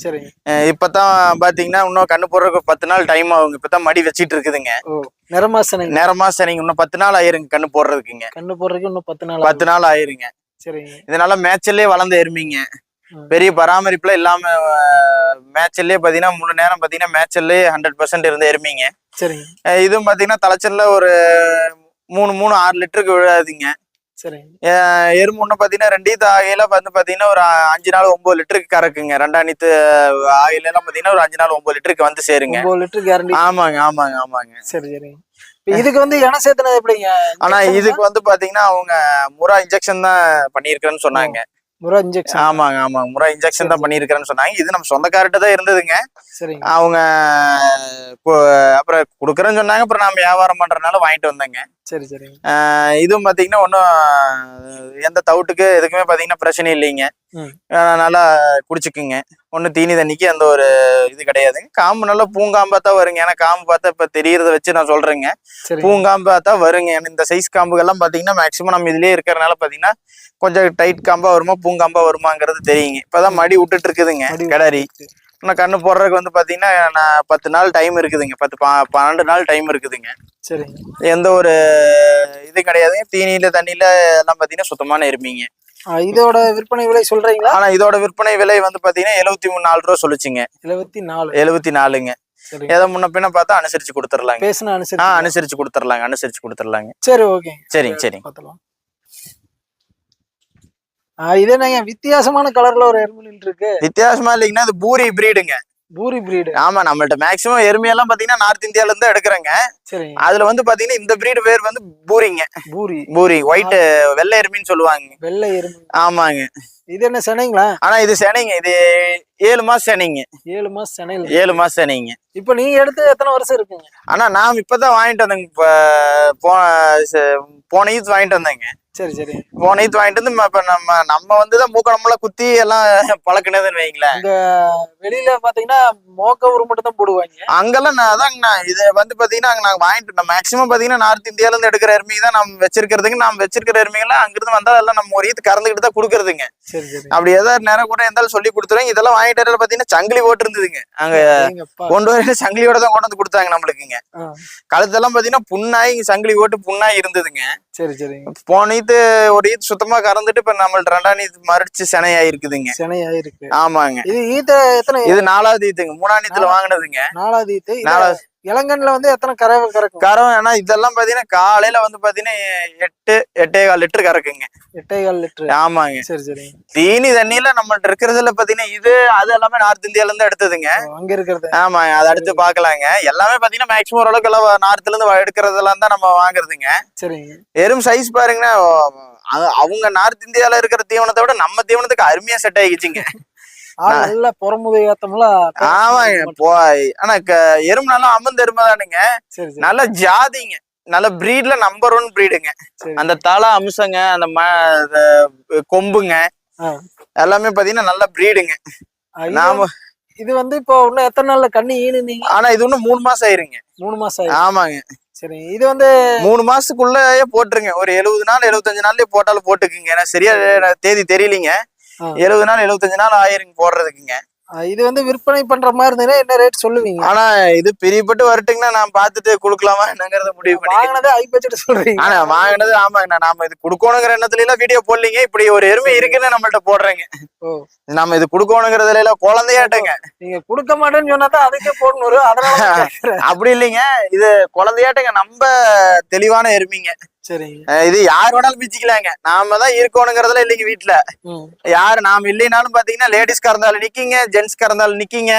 சரிங்க. இப்பதான் பாத்தீங்கன்னா இன்னும் கண்ணு போடுறதுக்கு 10 நாள் டைம் ஆகுங்க. இப்பதான் மடி வச்சிட்டு இருக்குதுங்க. நேரமா சனிங்க இன்னும் 10 நாள் ஆயிருங்க கண்ணு போடுறதுக்குங்க. இன்னும் 10 நாள் ஆயிருங்க. சரிங்க. இதனால மேய்ச்சல்லே வளர்ந்த எருமைங்க. பெரிய பராமரிப்புல இல்லாம மேய்ச்சல்லே பாத்தீங்கன்னா முழு நேரம் பாத்தீங்கன்னா மேய்ச்சல்லே 100% இருந்த எருமைங்க. சரிங்க. இதுவும் பாத்தீங்கன்னா தலைச்சல்ல ஒரு 6 லிட்டருக்கு விழாதுங்க. எறும்பு ஒண்ணு பாத்தீங்கன்னா 2 ஆகையில வந்து பாத்தீங்கன்னா ஒரு 5 நாள் 9 லிட்டருக்கு கறக்குங்க. 2 ஆகையில எல்லாம் பாத்தீங்கன்னா ஒரு 5 நாள் 9 லிட்டருக்கு வந்து சேருங்க. 9 லிட்டர் கேரண்டி. ஆமாங்க. சரி. இதுக்கு வந்து இனம் சேர்த்துனது எப்படிங்க? ஆனா இதுக்கு வந்து பாத்தீங்கன்னா அவங்க முறா இன்ஜெக்ஷன் தான் பண்ணிருக்கேன்னு சொன்னாங்க. முறா இன்ஜெக்ஷன்? ஆமாங்க. முறா இன்ஜெக்ஷன் தான் பண்ணிருக்கேன்னு சொன்னாங்க. இது நம்ம சொந்தக்கார்ட்ட தான் இருந்ததுங்க. சரிங்க. அவங்க அப்புறம் குடுக்கறேன்னு சொன்னாங்க. அப்புறம் நாம வியாபாரம் பண்றதுனால வாங்கிட்டு வந்தேங்க. சரி. இதுவும் பாத்தீங்கன்னா ஒன்னும் எந்த தவுட்டுக்கு எதுக்குமே பாத்தீங்கன்னா பிரச்சனை இல்லைங்க. நல்லா குடிச்சுக்குங்க. ஒன்னும் தீனி தண்ணிக்கு எந்த ஒரு இது கிடையாதுங்க. காம்பு நல்லா பூங்காம்பா தான் வருங்க. ஏன்னா காம்பு பார்த்தா இப்ப தெரியறத வச்சு நான் சொல்றேங்க. பூங்காம்பா தான் வருங்க. இந்த சைஸ் காம்புகள்லாம் பாத்தீங்கன்னா மேக்சிமம் நம்ம இதுலயே இருக்கிறதுனால பாத்தீங்கன்னா கொஞ்சம் டைட் காம்பா வருமா பூங்காம்பா வருமாங்கிறது தெரியுங்க. இப்பதான் மடி விட்டுட்டு இருக்குதுங்க கிடாரி. இன்னும் கண்ணு போடுறதுக்கு வந்து பாத்தீங்கன்னா 10 நாள் டைம் இருக்குதுங்க. 12 நாள் டைம் இருக்குதுங்க. சரி. எந்த ஒரு இது கிடையாதுங்க. தீனியில தண்ணியில எல்லாம் பாத்தீங்கன்னா சுத்தமான எருமைங்க. இதோட விற்பனை விலை சொல்றீங்களா? ஆனா இதோட விற்பனை விலை வந்து பாத்தீங்கன்னா 73 ரூபா சொல்லுச்சுங்க. 74ங்க. ஏதோ முன்ன பின்ன பார்த்தா அனுசரிச்சு கொடுத்துடலாங்க. அனுசரிச்சு கொடுத்துடலாங்க. சரி, ஓகே. சரி. இது என்னங்க வித்தியாசமான கலர்ல ஒரு எருமை இருக்கு? வித்தியாசமா இல்லைங்கன்னா அது பூரி பிரீடுங்க. பூரி பிரீடு. ஆமா, நம்மள்ட்ட மேக்சிமம் எருமையெல்லாம் பாத்தீங்கன்னா நார்த் இந்தியால இருந்து எடுக்கிறேங்க. அதுல வந்து பாத்தீங்கன்னா இந்த பிரீடு பேர் வந்து பூரிங்க. பூரி ஒயிட் வெள்ளை எருமைன்னு சொல்லுவாங்க. வெள்ளை எருமை. ஆமாங்க. இது என்ன செனைங்களா? ஆனா இது செனைங்க. இது 7 மாசம் செனைங்க. 7 மாசம் செனைங்க. 7 மாசம் செனைங்க. இப்ப நீங்க எடுத்து எத்தனை வருஷம் இருக்குங்க? ஆனா நான் இப்பதான் வாங்கிட்டு வந்தேங்க. போன ஈத் வாங்கிட்டு வந்தேங்க. சரி. போன ஈத் வாங்கிட்டு வந்து இப்ப நம்ம வந்துதான் மூக்கணம்பெல்லாம் குத்தி எல்லாம் பழக்கினதுன்னு வைங்களேன். இந்த வெளியில பாத்தீங்கன்னா மோக்க ஊர் மட்டும் தான் போடுவாங்க. அங்கெல்லாம் நான் இது வந்து பாத்தீங்கன்னா நாங்க வாங்கிட்டு மேக்சிமம் பாத்தீங்கன்னா நார்த் இந்தியால இருந்து எடுக்கிற எருமை தான் நம்ம வச்சிருக்கிறதுக்கு. நம்ம வச்சிருக்கிற எருமைகள்லாம் அங்கிருந்து வந்தா எல்லாம் நம்ம ஒரு ஈத்து கறந்துகிட்டு தான் கொடுக்கறதுங்க. அப்படி ஏதாவது நேரம் கூட இருந்தாலும் சொல்லி கொடுத்துருவேன். இதெல்லாம் வாங்கிட்டு பாத்தீங்கன்னா சங்கிலி போட்டு இருந்ததுங்க. அங்க கொண்டு வர சங்கிலியோட தான் கொண்டு வந்து கொடுத்தாங்க நம்மளுக்குங்க. கழுத்தெல்லாம் பாத்தீங்கன்னா புண்ணாய் சங்கிலி போட்டு புண்ணாய் இருந்ததுங்க. சரி. போன ஈத்து ஒரு ஈத்து சுத்தமா கறந்துட்டு இப்ப நம்மள்ட்ட 2ஆம் ஈத்து மறுச்சு செனையாயிருக்குதுங்க. ஆமாங்க. இது 4வது ஈத்துங்க. 3ஆம் ஈத்துல வாங்கினதுங்க. 4வது ஈத்து. இளங்கன்ல வந்து எத்தனை கறவை? ஏன்னா இதெல்லாம் பாத்தீங்கன்னா காலையில வந்து பாத்தீங்கன்னா 8.25 லிட்டர் கறக்குங்க. 8.25 லிட்டர். ஆமாங்க. சரி. தீனி தண்ணியில நம்மள்ட்ட இருக்கிறதுல பாத்தீங்கன்னா அது எல்லாமே நார்த் இந்தியால இருந்து எடுத்ததுங்க. அங்க இருக்கிறது. ஆமாங்க. அதை அடுத்து பாக்கலாங்க. எல்லாமே பாத்தீங்கன்னா மேக்சிமம் ஓரளவுக்கு எல்லாம் நார்த்ல இருந்து எடுக்கிறதெல்லாம் தான் நம்ம வாங்குறதுங்க. சரிங்க. எறும் சைஸ் பாருங்கன்னா அவங்க நார்த் இந்தியால இருக்கிற தீவனத்தை விட நம்ம தீவனத்துக்கு அருமையா செட் ஆகிச்சுங்க. நல்ல புறமுது ஏத்தம்லாம். ஆமாங்க. ஆனா எறும்பு நல்லா அமர்ந்த எறும்பு தானுங்க. நல்ல ஜாதிங்க. நல்ல பிரீட்ல நம்பர் 1 பிரீடுங்க. அந்த தலை அம்சங்க, அந்த கொம்புங்க எல்லாமே பாத்தீங்கன்னா நல்ல பிரீடுங்க. நாம இது வந்து இப்போ இன்னும் எத்தனை நாள்ல கண்ணு ஈனுனீங்க? ஆனா இது இன்னும் 3 மாசம் ஆயிருங்க. 3 மாசம். ஆமாங்க. சரி. இது வந்து 3 மாசத்துக்குள்ளயே போட்டுருங்க. ஒரு 70 நாள் 75 நாள்லயே போட்டாலும் போட்டுக்குங்க. ஏன்னா சரியா தேதி தெரியலீங்க. 70 நாள் 75 நாள் ஆயிருங்க போடுறதுக்குங்க. இது வந்து விற்பனை பண்ற மாதிரி இருந்ததுன்னா என்ன ரேட் சொல்லுவீங்க? ஆனா இது பிரியப்பட்டு வரட்டுங்கன்னா நான் பார்த்துட்டு கொடுக்கலாமா என்னங்கறத முடிவு பண்ணி. வாங்கினதே ஹை பட்ஜெட் சொல்றீங்க. ஆனா வாங்கினது ஆமாங்கண்ணா. நாம இது கொடுக்கணுங்கிற எண்ணத்துல எல்லாம் வீடியோ போடலீங்க. இப்படி ஒரு எருமை இருக்குன்னு நம்மள்ட்ட போடுறேங்க. நம்ம இது கொடுக்கணுங்கிறதுல எல்லாம் குழந்தையாட்டங்க. நீங்க கொடுக்க மாட்டேன்னு சொன்னாதான் அதுக்கே போடணும். அதனால அப்படி இல்லைங்க. இது குழந்தையாட்டங்க. நம்ம தெளிவான எருமைங்க. சரிங்க. இது யார் வேணாலும் பிச்சுக்கலாங்க. நாம தான் இருக்கணுங்கிறதுல இல்லைங்க வீட்டுல. யாரு நாம இல்லைனாலும் பாத்தீங்கன்னா லேடிஸ்கா இருந்தாலும் நிக்கீங்க, ஜென்ஸ்கா இருந்தாலும் நிக்கீங்க.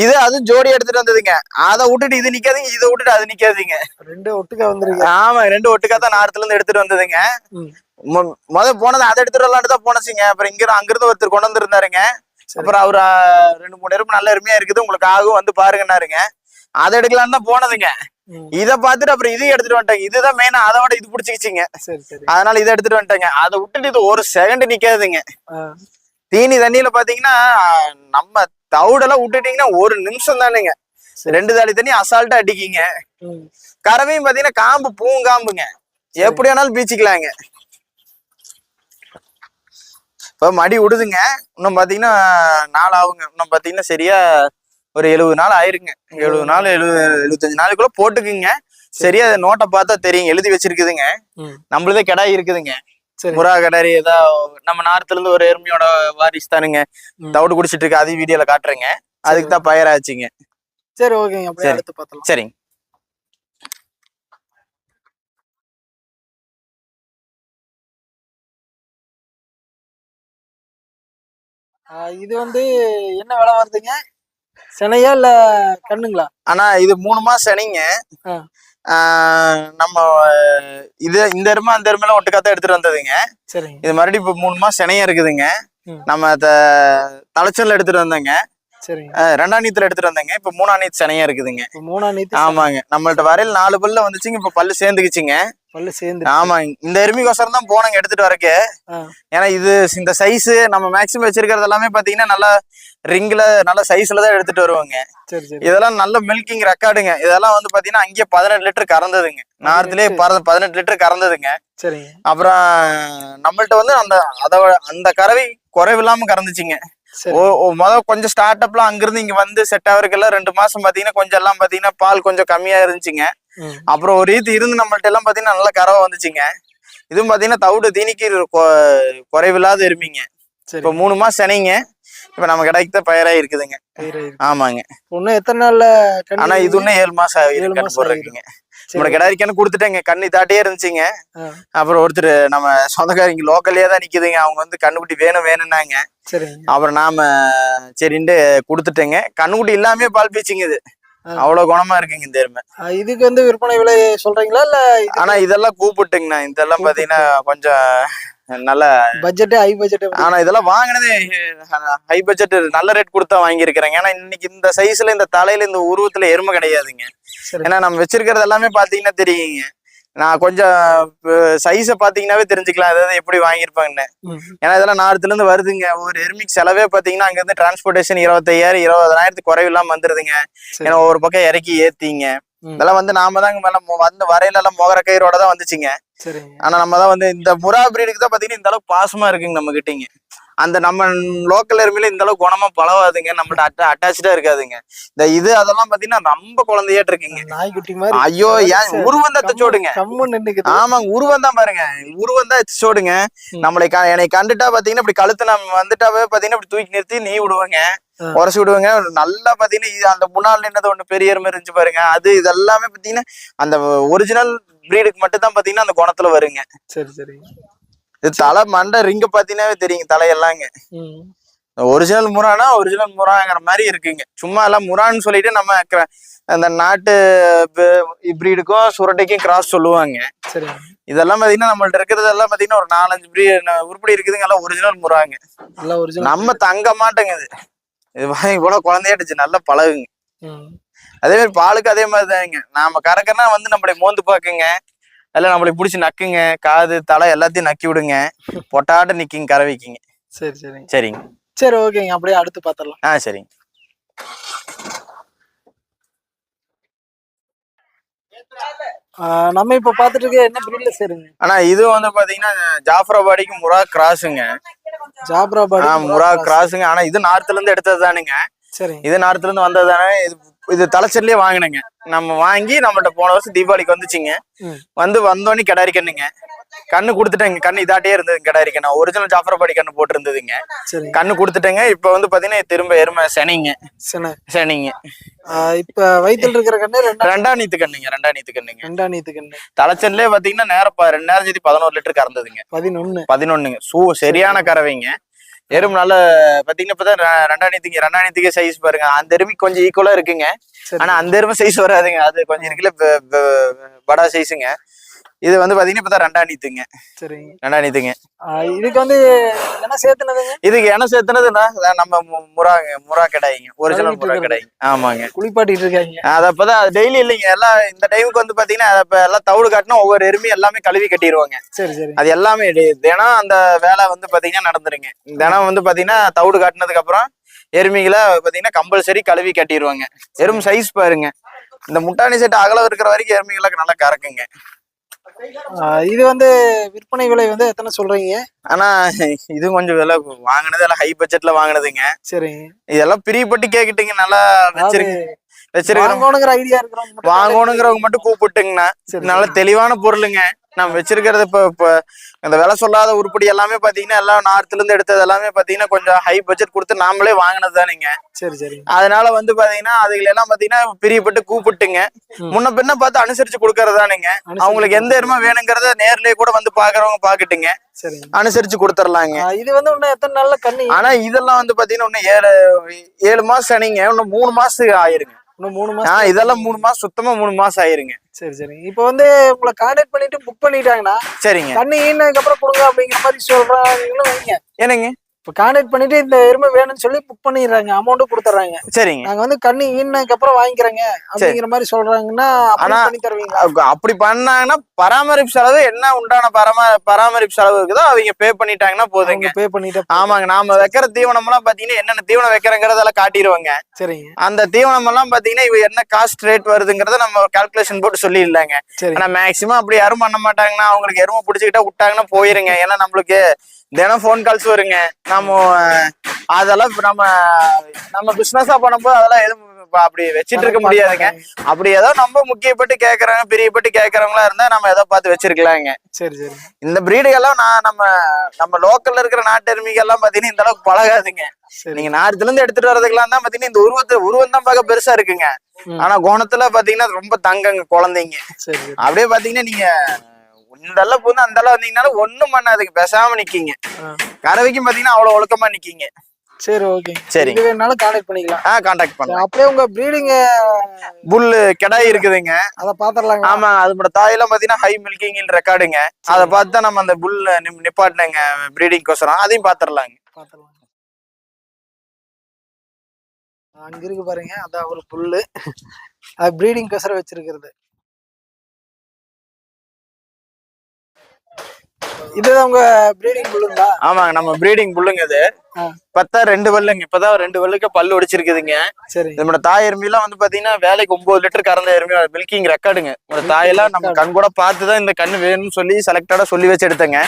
இது அதுவும் ஜோடி எடுத்துட்டு வந்ததுங்க. அதை விட்டுட்டு இது நிக்காதீங்க, இதை விட்டுட்டு அது நிக்காதீங்க. ரெண்டு ஒட்டுக்கா வந்துருங்க. ஆமா, ரெண்டு ஒட்டுக்கா தான் நார்த்துல இருந்து எடுத்துட்டு வந்ததுங்க. போனது அதை எடுத்துட்டு வரலான்னு தான் போனச்சுங்க. அப்புறம் அங்கிருந்து ஒருத்தர் கொண்டு வந்திருந்தாருங்க. அப்புறம் அவரு 2-3 எருமை நல்ல எருமையா இருக்குது, உங்களுக்கு ஆகும் வந்து பாருங்கன்னாருங்க. அதை எடுக்கலான்னு தான் போனதுங்க. இத பாத்துட்டு அப்புறம் இதையும் எடுத்துட்டு வந்துட்டாங்க. இதுதான் மெயினா. அதோட இது பிடிச்சிக்கிச்சுங்க. அதனால இதை எடுத்துட்டு வந்துட்டாங்க. அதை விட்டுட்டு இது ஒரு செகண்ட் நிக்காதுங்க. தீனி தண்ணியில பாத்தீங்கன்னா நம்ம தவிடெல்லாம் விட்டுட்டீங்கன்னா 1 நிமிஷம் தானுங்க. 2 தாலி தண்ணி அசால்ட்டா அடிக்கிங்க. கறவையும் பாத்தீங்கன்னா காம்பு பூங்காம்புங்க. எப்படி வேணாலும் பீச்சிக்கலாங்க. இப்ப மடி விடுதுங்க. இன்னும் பாத்தீங்கன்னா 4 ஆகுங்க. இன்னும் பாத்தீங்கன்னா சரியா ஒரு 70 நாள் ஆயிருங்க. 70 நாள் 75 நாளுக்குள்ள போட்டுக்குங்க. சரியா நோட்டை பார்த்தா தெரியும். எழுதி வச்சிருக்குதுங்க. நம்மளதே கிடாய் இருக்குதுங்க. முறா கடாரி ஏதோ நம்ம நார்த்துல இருந்து ஒரு எருமையோட வாரிசு தானுங்க. தவிடு குடிச்சிட்டு இருக்கு. அதையும் வீடியோல காட்டுறேங்க. அதுக்கு தான் பயிராச்சுங்க. சரி, ஓகேங்க. அப்படியே அடுத்து பார்த்தலாம். சரிங்க. இது வந்து என்ன விலை வருதுங்க? செனையா இல்ல கண்ணுங்களா? ஆனா இது 3 மாசம் செனைங்க. நம்ம இந்த எருமை அந்த எருமைலாம் ஒட்டுக்காத்தான் எடுத்துட்டு வந்ததுங்க. இது மறுபடியும் இப்ப 3 மாசம் செனையா இருக்குதுங்க. நம்ம தலைச்சல்ல எடுத்துட்டு வந்தோங்க. 2ஆம் நீத்துல எடுத்துட்டு வந்தேங்க. இப்ப 3ஆம் நீத்து செனையா இருக்குதுங்க. ஆமாங்க. நம்மள்ட்ட வரையில 4 பல்ல வந்துச்சுங்க. இப்ப பல்லு சேர்ந்துக்குச்சுங்க. ஆமாங்க. இந்த எருமைக்கோசரம் தான் போனங்க எடுத்துட்டு வரக்கு. ஏன்னா இது இந்த சைஸ் நம்ம மேக்சிமம் வச்சிருக்கிறது எல்லாமே பாத்தீங்கன்னா நல்லா ரிங்ல நல்ல சைஸ்ல தான் எடுத்துட்டு வருவாங்க. இதெல்லாம் நல்ல மில்கிங் ரெக்கார்டுங்க. இதெல்லாம் வந்து பாத்தீங்கன்னா அங்கேயே 18 லிட்டர் கறந்ததுங்க. நார்த்திலேயே 18 லிட்டர் கறந்ததுங்க. அப்புறம் நம்மள்ட்ட வந்து அந்த கறவை குறைவில்லாம கறந்துச்சுங்க. கொஞ்சம் ஸ்டார்ட் அப்லாம் அங்கிருந்து இங்க வந்து செட் ஆகுறதுக்கெல்லாம் 2 மாசம் பாத்தீங்கன்னா கொஞ்சம் எல்லாம் பாத்தீங்கன்னா பால் கொஞ்சம் கம்மியா இருந்துச்சுங்க. அப்புறம் ஒரு இது இருந்து நம்மள்ட்ட எல்லாம் பாத்தீங்கன்னா நல்ல கறவை வந்துச்சுங்க. இதுவும் பாத்தீங்கன்னா தவிடு தீனிக்கு குறைவில்லாத எருமைங்க. இப்ப 3 மாசம் செனைங்க. இப்ப நம்ம கடைக்கு தான் பயிராகி இருக்குதுங்க. ஆமாங்க. இன்னும் எத்தனை நாள்ல? ஆனா இது இன்னும் 7 மாசம் போடுறீங்க. நம்ம கிடாரிக்கானு கொடுத்துட்டேங்க. கண்ணி தாட்டியே இருந்துச்சுங்க. அப்புறம் ஒருத்தர் நம்ம சொந்தக்காரங்க லோக்கல்லே தான் நிக்குதுங்க. அவங்க வந்து கண்ணுக்குட்டி வேணும்னாங்க. அப்புறம் நாம சரின்ட்டு கொடுத்துட்டேங்க. கண்ணுக்குட்டி இல்லாமே பால் பீச்சுங்க. இது அவ்வளவு குணமா இருக்குங்க இந்த எருமை. இதுக்கு வந்து விற்பனை விலை சொல்றீங்களா இல்ல? ஆனா இதெல்லாம் கூப்பிட்டுங்கண்ணா. இதெல்லாம் பாத்தீங்கன்னா கொஞ்சம் நல்ல பட்ஜெட், ஹை பட்ஜெட். ஆனா இதெல்லாம் வாங்கினதே ஹை பட்ஜெட் நல்ல ரேட் கொடுத்தா வாங்கியிருக்கிறேங்க. ஏன்னா இன்னைக்கு இந்த சைஸ்ல இந்த தலையில இந்த உருவத்துல எருமை கிடையாதுங்க. ஏன்னா நம்ம வச்சிருக்கிறது எல்லாமே பாத்தீங்கன்னா தெரியுங்க. நான் கொஞ்சம் சைஸ பாத்தீங்கன்னாவே தெரிஞ்சுக்கலாம் அதாவது எப்படி வாங்கியிருப்பாங்கன்னு. ஏன்னா இதெல்லாம் நார்த்துல இருந்து வருதுங்க. ஒரு எருமைக்கு செலவே பாத்தீங்கன்னா அங்க இருந்து டிரான்ஸ்போர்டேஷன் 25,000 20,000 குறைவில்லாம வந்துருதுங்க. ஏன்னா ஒரு பக்கம் இறக்கி ஏத்திங்க. இதெல்லாம் வந்து நாம தாங்க மேல வந்து வரையில எல்லாம் முகர கயிறோட தான் வந்துச்சுங்க. ஆனா நம்ம தான் வந்து இந்த முறா பிரீடுக்கு தான் பாத்தீங்கன்னா இந்த அளவுக்கு பாசமா இருக்குங்க நம்ம கிட்டீங்க. அந்த நம்ம லோக்கல் எருமையில இந்த அளவுக்கு குணமா பழவாதுங்க. நம்மள்ட்ட அட்டாச்சா இருக்காதுங்க. இந்த இது அதெல்லாம் பாத்தீங்கன்னா ரொம்ப குழந்தையாட்டு இருக்குங்க. நாய்க்குட்டி மாதிரி. ஐயோ ஏன் உருவம் தான் சோடுங்க. ஆமாங்க, உருவம் தான் பாருங்க. உருவம் தான் சோடுங்க. என்னை கண்டுட்டா பாத்தீங்கன்னா இப்படி கழுத்து நம்ம வந்துட்டாவே பாத்தீங்கன்னா இப்படி தூக்கி நிறுத்தி நீ விடுவாங்க, உரசி விடுவாங்க. நல்லா பாத்தீங்கன்னா அந்த முன்னாள் நின்னது ஒண்ணு பெரிய எருமை இருந்துச்சு பாருங்க. அது இதெல்லாமே பாத்தீங்கன்னா அந்த ஒரிஜினல் பிரீடுக்கு மட்டும் தான் பாத்தீங்கன்னா அந்த குணத்துல வருங்க. இது தலை மண்டை ரிங்க பாத்தீங்கன்னாவே தெரியுங்க தலையெல்லாங்க. ஒரிஜினல் முறானா ஒரிஜினல் முறாங்கிற மாதிரி இருக்குங்க. சும்மா எல்லாம் முறான்னு சொல்லிட்டு நம்ம அந்த நாட்டு பிரீடுக்கும் சுரட்டைக்கும் கிராஸ் சொல்லுவாங்க. இதெல்லாம் பாத்தீங்கன்னா நம்மள்ட்ட இருக்கிறது எல்லாம் பாத்தீங்கன்னா ஒரு 4-5 உருப்படி இருக்குதுங்க. எல்லாம் ஒரிஜினல் முறாங்க. நம்ம தங்க மாட்டேங்க. இது இவ்வளவு குழந்தையாட்டுச்சு. நல்லா பழகுங்க. அதே மாதிரி பாலுக்கு அதே மாதிரி தாங்க. நாம கறக்கனா வந்து நம்மளை மோந்து பாக்குங்க. இல்ல நம்மளை பிடிச்சி நக்குங்க. காது தலை எல்லாத்தையும் நக்கி விடுங்க. பொட்டாட்ட நிக்கிங்க கறவைக்குங்க. சரிங்க. சரி, ஓகேங்க. அப்படியே அடுத்து பாத்திரலாம். சரிங்க. நம்ம இப்ப பாத்துட்டு இருக்க என்ன பிரீட்ல சேருங்க? ஆனா இது வந்து பாத்தீங்கன்னா ஜாஃபராபாடிக்கு முறா கிராஸுங்க. ஜாப்ராபாடி முரா கிராஸுங்க. ஆனா இது நார்த்ல இருந்து எடுத்ததுதானுங்க. சரி. இது நார்த்ல இருந்து வந்ததுதானே. இது தலைச்சல்லே வாங்கினுங்க. நம்ம வாங்கி நம்மகிட்ட போன வருஷம் தீபாவளிக்கு வந்துச்சுங்க. வந்தோடனே கிடாரி கண்ணுங்க. கண்ணு கொடுத்துட்டேங்க. கண்ணு இதாட்டே இருந்தது கிடாரி கண்ணு. ஒரிஜினல் ஜாஃபராபாடி கண்ணு போட்டு இருந்ததுங்க. கண்ணு கொடுத்துட்டேங்க. இப்ப வந்து பாத்தீங்கன்னா திரும்ப எருமை சனிங்க. இப்ப வயித்துல இருக்கிற கண்ணு ரெண்டாம் நீத்து கண்ணுங்க. ரெண்டாம் நீத்து கண்ணு. தலைச்சல்லே பாத்தீங்கன்னா நேரம் 2011 லிட்டர் கறந்ததுங்க. 11ங்க. சரியான கறவைங்க. எறும்பு நல்ல பாத்தீங்கன்னா இப்பதான் ரெண்டாம் நீத்துக்கு சைஸ் பாருங்க. அந்த எருமைக்கு கொஞ்சம் ஈக்குவலா இருக்குங்க. ஆனா அந்த எருமை சைஸ் வராதுங்க. அது கொஞ்சம் இருக்குல்ல படா சைஸுங்க. இது வந்து பாத்தீங்கன்னா இப்பதான் ரெண்டாம் நீத்துங்க. இதுக்கு வந்து என்ன சேர்த்துனதுங்க? இதுக்கு என்ன சேர்த்துனதுன்னா நம்ம முரா கடாய்ங்க. ஒரிஜினல் முரா கடாய். ஆமாங்க. குளிப்பாட்டிட்டு இருக்காங்க. அது அப்பதான் டெய்லி இல்லைங்க. எல்லாம் இந்த டைமுக்கு வந்து பாத்தீங்கன்னா எல்லாம் தவிடு காட்டினா ஒவ்வொரு எருமையும் எல்லாமே கழுவி கட்டிடுவாங்க. அது எல்லாமே தினம் அந்த வேலை வந்து பாத்தீங்கன்னா நடந்துருங்க. தினம் வந்து பாத்தீங்கன்னா தவிடு காட்டினதுக்கு அப்புறம் எருமைகளை பாத்தீங்கன்னா கம்பல்சரி கழுவி கட்டிடுவாங்க. எறும்பு சைஸ் பாருங்க. இந்த முட்டாணி செட்டு அகலம் இருக்கிற வரைக்கும் எருமைகளுக்கு நல்லா கறக்குங்க. இது வந்து விற்பனை விலை வந்து எத்தனை சொல்றீங்க? ஆனா இது கொஞ்சம் விலை வாங்கினது எல்லாம் ஹை பட்ஜெட்ல வாங்கினதுங்க. சரி. இதெல்லாம் பிரியப்பட்டு கேக்கிட்டீங்க. நல்லா வச்சிருக்கோங்கிற ஐடியா இருக்கிறவங்க வாங்கணுங்கிறவங்க மட்டும் கூப்பிட்டுங்கண்ணா. நல்ல தெளிவான பொருளுங்க. நம்ம வச்சிருக்கிறது இப்ப இந்த விலை சொல்லாத உருப்படி எல்லாமே பாத்தீங்கன்னா எல்லாம் நார்த்ல இருந்து எடுத்தது எல்லாமே பாத்தீங்கன்னா கொஞ்சம் ஹை பட்ஜெட் கொடுத்து நாமளே வாங்கினது தானுங்க. அதனால வந்து பாத்தீங்கன்னா அதுல எல்லாம் பாத்தீங்கன்னா பிரியப்பட்டு கூப்பிட்டுங்க. முன்ன பின்ன பார்த்து அனுசரிச்சு கொடுக்கறதானுங்க. அவங்களுக்கு எந்த எருமை வேணுங்கிறத நேர்லயே கூட வந்து பாக்குறவங்க பாக்கட்டுங்க. அனுசரிச்சு கொடுத்துடலாங்க. இது வந்து இன்னும் எத்தனை நாள்ல கண்ணு? ஆனா இதெல்லாம் வந்து பாத்தீங்கன்னா இன்னும் 7 மாசம் சனிங்க. இன்னும் 3 மாசத்துக்கு ஆயிருங்க. இதெல்லாம் 3 மாசம் சுத்தமா 3 மாசம் ஆயிருங்க. சரி. இப்ப வந்து உங்களை கான்டாக்ட் பண்ணிட்டு புக் பண்ணிட்டாங்கன்னா சரிங்க. கண்ணு ஈனதுக்கு அப்புறம் கொடுங்க அப்படிங்கிற மாதிரி சொல்றாங்க. வைங்க. என்னங்க? இப்ப கான்டாக்ட் பண்ணிட்டு இந்த எருமை வேணும்னு சொல்லி புக் பண்ணிடுறாங்க. அமௌண்ட்டும் கொடுத்துறாங்க. சரிங்க. நாங்க வந்து கண்ணு ஈனதுக்கு அப்புறம் வாங்கிக்கிறேங்க அப்படிங்கிற மாதிரி சொல்றாங்கன்னா பண்ணி தருவீங்க? அப்படி பண்ணாங்கன்னா பராமரிப்பு செலவு என்ன உண்டான பராமரிப்பு செலவு இருக்குதோ அவங்க பே பண்ணிட்டாங்கன்னா போதுங்க. பே பண்ணிட்டு ஆமாங்க. நாம வைக்கிற தீவனம் எல்லாம் பாத்தீங்கன்னா என்னென்ன தீவனம் வைக்கிறங்கிறதெல்லாம் காட்டிடுவாங்க. சரிங்க. அந்த தீவனம் எல்லாம் பாத்தீங்கன்னா இவ என்ன காஸ்ட் ரேட் வருதுங்கிறத நம்ம கால்குலேஷன் போட்டு சொல்லிடலாங்க. ஆனா மேக்சிமம் அப்படி யாரும் பண்ண மாட்டாங்கன்னா அவங்களுக்கு எருமை பிடிச்சிக்கிட்டா விட்டாங்கன்னா போயிருங்க. ஏன்னா நம்மளுக்கு தினம் போன் கால்ஸ் வருங்க. நம்ம அதெல்லாம் நம்ம பிசினஸா பண்ணும்போது அதெல்லாம் எதுவும் அப்படி வச்சிட்டு இருக்க முடியாதுங்க. அப்படி ஏதோ நம்ம முக்கியப்பட்டு கேக்குறாங்க பிரியப்பட்டு கேக்குறவங்களா இருந்தா நம்ம ஏதோ பார்த்து வச்சிருக்கலாங்க. இந்த பிரீடுகள்லாம் நம்ம லோக்கல்ல இருக்கிற நாட்டு எருமைகள்லாம் பாத்தீங்கன்னா இந்த அளவுக்கு பழகாதுங்க. நீங்க நார்த்ல இருந்து எடுத்துட்டு வரதுக்கெல்லாம் தான் பாத்தீங்கன்னா இந்த உருவம் தான் பார்க்க பெருசா இருக்குங்க. ஆனா குணத்துல பாத்தீங்கன்னா ரொம்ப தங்கங்க குழந்தைங்க. அப்படியே பாத்தீங்கன்னா நீங்க இந்த அளவுக்கு வந்து அந்த அளவு வந்தீங்கன்னாலும் ஒண்ணும் பண்ணாதுங்க. பேசாம நிக்கீங்க. கறவைக்கும் பாத்தீங்கன்னா அவ்வளவு ஒழுக்கமா நிக்கீங்க. சரி, ஓகே. சரி. இது வேணாலும் கான்டாக்ட் பண்ணிக்கலாம். கான்டாக்ட் பண்ணலாம். அப்படியே உங்க ப்ரீடிங் புல் கடாய் இருக்குதுங்க. அத பாத்துறலாங்க. ஆமா. அதோட தாயெல்லாம் பாத்தீங்கன்னா ஹை மில்கிங் ரெக்கார்டுங்க. அத பார்த்து தான் நம்ம அந்த புல் நிப்பாட்டினங்க ப்ரீடிங் கோசரம். அதையும் பாத்துறலாங்க. அங்க இருக்கு பாருங்க. அதான் ஒரு புல்லு. அது ப்ரீடிங் கோசரம் வச்சிருக்கிறது. இதுதான் உங்க ப்ரீடிங் புல்லுங்களா? ஆமாங்க. நம்ம ப்ரீடிங் புல்லுங்க. இது பத்தா 2 பல்லுங்க. இப்பதான் 2 பல்லுக்கு பல்லு ஒடிச்சிருக்குதுங்க. நம்மளோட தாய் எருமையெல்லாம் வந்து பாத்தீங்கன்னா வேலைக்கு 9 லிட்டர் கறந்த எருமையா மில்கிங் ரெக்கார்டுங்க. ஒரு தாயெல்லாம் நம்ம கண் கூட பார்த்துதான் இந்த கண்ணு வேணும்னு சொல்லி செலக்டடா சொல்லி வச்சு எடுத்தங்க.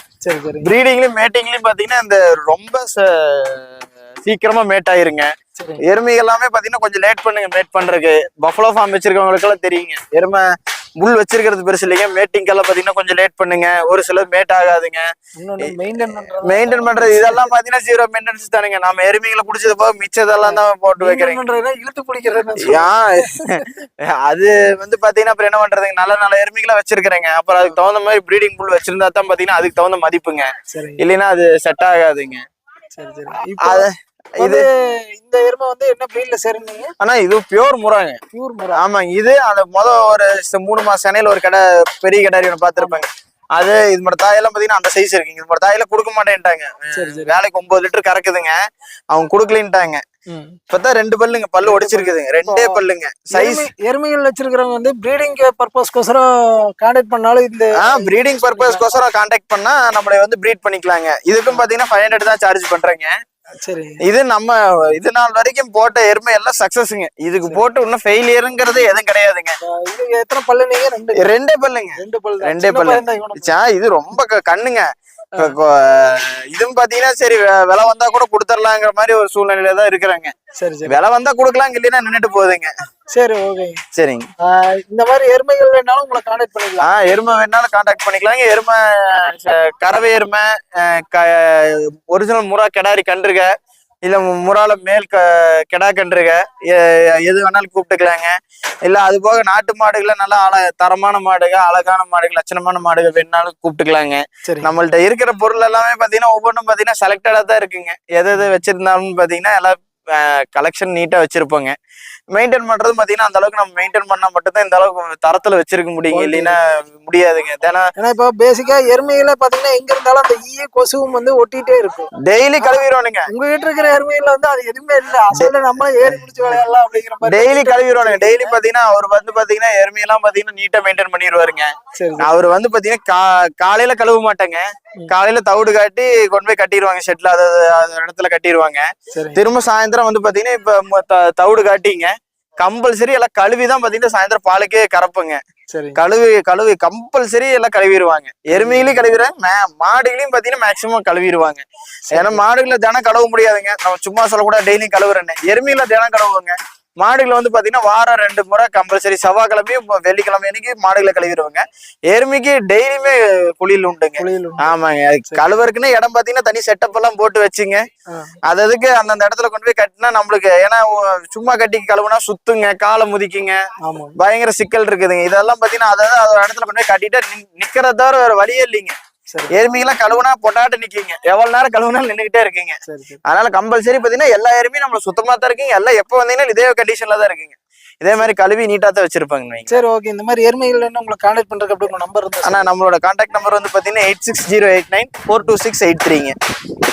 ப்ரீடிங்லயும் மேட்டிங்லயும் பாத்தீங்கன்னா இந்த ரொம்ப சீக்கிரமா மேட் ஆயிருங்க. எருமைகள் எல்லாமே பாத்தீங்கன்னா கொஞ்சம் லேட் பண்ணுங்க மேட் பண்றதுக்கு. பஃபலோ ஃபார்ம் வச்சிருக்கவங்களுக்கு எல்லாம் தெரியுங்க. எருமை புல் வச்சிருக்கிறது பெருசு இல்லைங்க. மேட்டிங் எல்லாம் பாத்தீங்கன்னா கொஞ்சம் லேட் பண்ணுங்க. ஒரு சிலர் மேட் ஆகாதுங்க. மெயின்டைன் பண்றது இதெல்லாம் பாத்தீங்கன்னா 0 மெயின்டெனன்ஸ் தானுங்க. நம்ம எருமைகளை குடிச்சது போக மிச்சதெல்லாம் தான் போட்டு வைக்கிறேன். இழுத்து பிடிக்கிறது அது வந்து பாத்தீங்கன்னா அப்புறம் என்ன பண்றதுங்க. நல்ல எருமைகளை வச்சிருக்கிறேங்க. அப்புறம் அதுக்கு தகுந்த மாதிரி ப்ரீடிங் புல் வச்சிருந்தா தான் பாத்தீங்கன்னா அதுக்கு தகுந்த மதிப்புங்க. இல்லைன்னா அது செட் ஆகாதுங்க. இது இந்த எருமை வந்து என்ன பிரீட்ல சேருங்க? ஆனா இது பியூர் முறாங்க. ஆமாங்க. இது அந்த ஒரு 3 மாசம் சென்னையில ஒரு பெரிய கடாரி ஒன்று பாத்துருப்பாங்க. அது இது மட்டும் தாயெல்லாம் பாத்தீங்கன்னா அந்த சைஸ் இருக்குங்க. இது மட்டும் தாயெல்லாம் கொடுக்க மாட்டேன்ட்டாங்க. வேலைக்கு 9 லிட்டர் கறக்குதுங்க. அவங்க குடுக்கலின்ட்டாங்க. இப்பதான் 2 பல்லுங்க. பல்லு ஒடிச்சிருக்குதுங்க. 2 பல்லுங்க. சைஸ் எருமைகள் வச்சிருக்கிறவங்க வந்து பிரீடிங் பர்பஸ்க்கோசரம் கான்டாக்ட் பண்ணாலும் இந்த பிரீடிங் பர்பஸ்க்கோசரம் கான்டாக்ட் பண்ணா நம்மளை வந்து பிரீட் பண்ணிக்கலாங்க. இதுக்கும் பாத்தீங்கன்னா 500 தான் சார்ஜ் பண்றேங்க. இது நம்ம இது நாள் வரைக்கும் போட்ட எருமை எல்லாம் சக்சஸ்ங்க. இதுக்கு போட்டு இன்னும் ஃபெயிலியருங்கிறது எதுவும் கிடையாதுங்க. எத்தனை பல்லு? நீங்க 2 பல்லுங்க. 2 பல்லு. இது ரொம்ப கண்ணுங்க. இப்ப இதுவும் பாத்தீங்கன்னா சரி விலை வந்தா கூட கொடுத்துடலாங்கிற மாதிரி ஒரு சூழ்நிலையில தான் இருக்கிறாங்க. சரி சரி. விலை வந்தா கொடுக்கலாம், இல்லைன்னா நின்னுட்டு போகுதுங்க. சரி ஓகே. சரிங்க. இந்த மாதிரி எருமைகள் வேணாலும் உங்களை கான்டாக்ட் பண்ணிக்கலாம். எருமை வேணாலும் கான்டாக்ட் பண்ணிக்கலாங்க. எருமை கறவை எருமை, ஒரிஜினல் முறா கிடாரி கன்றுக, இல்ல முறால மேல் கிடா கன்றுக, எது வேணாலும் கூப்பிட்டுக்கலாங்க. இல்ல அது போக நாட்டு மாடுகளை நல்லா தரமான மாடுகள், அழகான மாடுகள், லட்சணமான மாடுகள் வேணாலும் கூப்பிட்டுக்கலாங்க. நம்மள்ட்ட இருக்கிற பொருள் எல்லாமே பாத்தீங்கன்னா ஒவ்வொன்றும் பாத்தீங்கன்னா செலக்டடா தான் இருக்குங்க. எது எது வச்சிருந்தாலும் பாத்தீங்கன்னா எல்லாம் கலெக்ஷன் நீட்டா வச்சிருப்போங்க. மெயின்டைன் பண்றது பாத்தீங்கன்னா அந்த அளவுக்கு நம்ம மெயின்டைன் பண்ணா மட்டும்தான் இந்த அளவுக்கு தரத்துல வச்சிருக்க முடியுங்க, இல்லைன்னா முடியாதுங்க. ஏன்னா இப்ப பேசிக்கா எருமையில பாத்தீங்கன்னா எங்க இருந்தாலும் அந்த ஈய கொசுவும் வந்து ஒட்டிட்டே இருக்கும். டெய்லி கழுவிடுவானுங்க. உங்க வீட்டுல இருக்கிற எருமையில வந்து அது எதுவுமே இல்ல, அசல்ல நம்ம ஏறி முடிச்சு விளையாடலாம் அப்படிங்கிற மாதிரி டெய்லி கழுவிடுவானுங்க. டெய்லி பாத்தீங்கன்னா அவர் வந்து பாத்தீங்கன்னா எருமையெல்லாம் பாத்தீங்கன்னா நீட்டா மெயின்டைன் பண்ணிடுவாருங்க. அவர் வந்து பாத்தீங்கன்னா காலையில கழுவ மாட்டாங்க. காலையில தவிடு காட்டி கொண்டு போய் கட்டிடுவாங்க ஷெட்ல, அது இடத்துல கட்டிடுவாங்க. திரும்ப சாயந்தரம் வந்து பாத்தீங்கன்னா இப்ப தவிடு காட்டிங்க கம்பல்சரி எல்லாம் கழுவிதான் பாத்தீங்கன்னா சாயந்தரம் பாலுக்கே கறப்புங்க. கழுவி கம்பல்சரி எல்லாம் கழுவிடுவாங்க. எருமையிலையும் கழுவிடுவாங்க, மாடுகளையும் பாத்தீங்கன்னா மேக்சிமம் கழுவிடுவாங்க. ஏன்னா மாடுகளை தினம் கழுவ முடியாதுங்க. நம்ம சும்மா சொல்லக்கூடாது டெய்லியும் கழுவுறேன்னு. எருமையில தினம் கழுவுவாங்க. மாடுகளை வந்து பாத்தீங்கன்னா வாரம் 2 முறை கம்பல்சரி செவ்வாய்க்கிழமையும் வெள்ளிக்கிழமை அன்னைக்கு மாடுகளை கழுவிடுவாங்க. எருமைக்கு டெய்லியுமே குளியல் உண்டுங்க. ஆமாங்க. கழுவருக்குன்னு இடம் பாத்தீங்கன்னா தனி செட்டப் எல்லாம் போட்டு வச்சுங்க. அதுக்கு அந்தந்த இடத்துல கொண்டு போய் கட்டினா நம்மளுக்கு, ஏன்னா சும்மா கட்டி கழுவுனா சுத்துங்க, காலை முதிக்குங்க, பயங்கர சிக்கல் இருக்குதுங்க. இதெல்லாம் பாத்தீங்கன்னா அதாவது அதோட இடத்துல கொண்டு போய் கட்டிட்டா நிக்கிறத தவிர வேற வழியே இல்லைங்க. எருமைகெல்லாம் கழுவுனா பொட்டாட்டு நிக்கீங்க, எவ்வளவு நேரம் கழுவுனாலும் நின்னுகிட்டே இருக்கீங்க. அதனால கம்பல்சரி பாத்தீங்கன்னா எல்லா எருமையும் நம்மள சுத்தமா தான் இருக்குங்க. எல்லாம் எப்ப வந்தீங்கன்னா இதே கண்டிஷன்ல தான் இருக்குங்க. இதே மாதிரி கழுவி நீட்டா தான் வச்சிருப்பாங்க. சரி ஓகே. இந்த மாதிரி எருமைகள் உங்களை கான்டாக்ட் பண்றதுக்கு அப்படி உங்க நம்பர் இருந்தா? ஆனா நம்மளோட கான்டாக்ட் நம்பர் வந்து பாத்தீங்கன்னா 8608942683ங்க.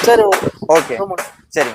சரி ஓகே. சரி.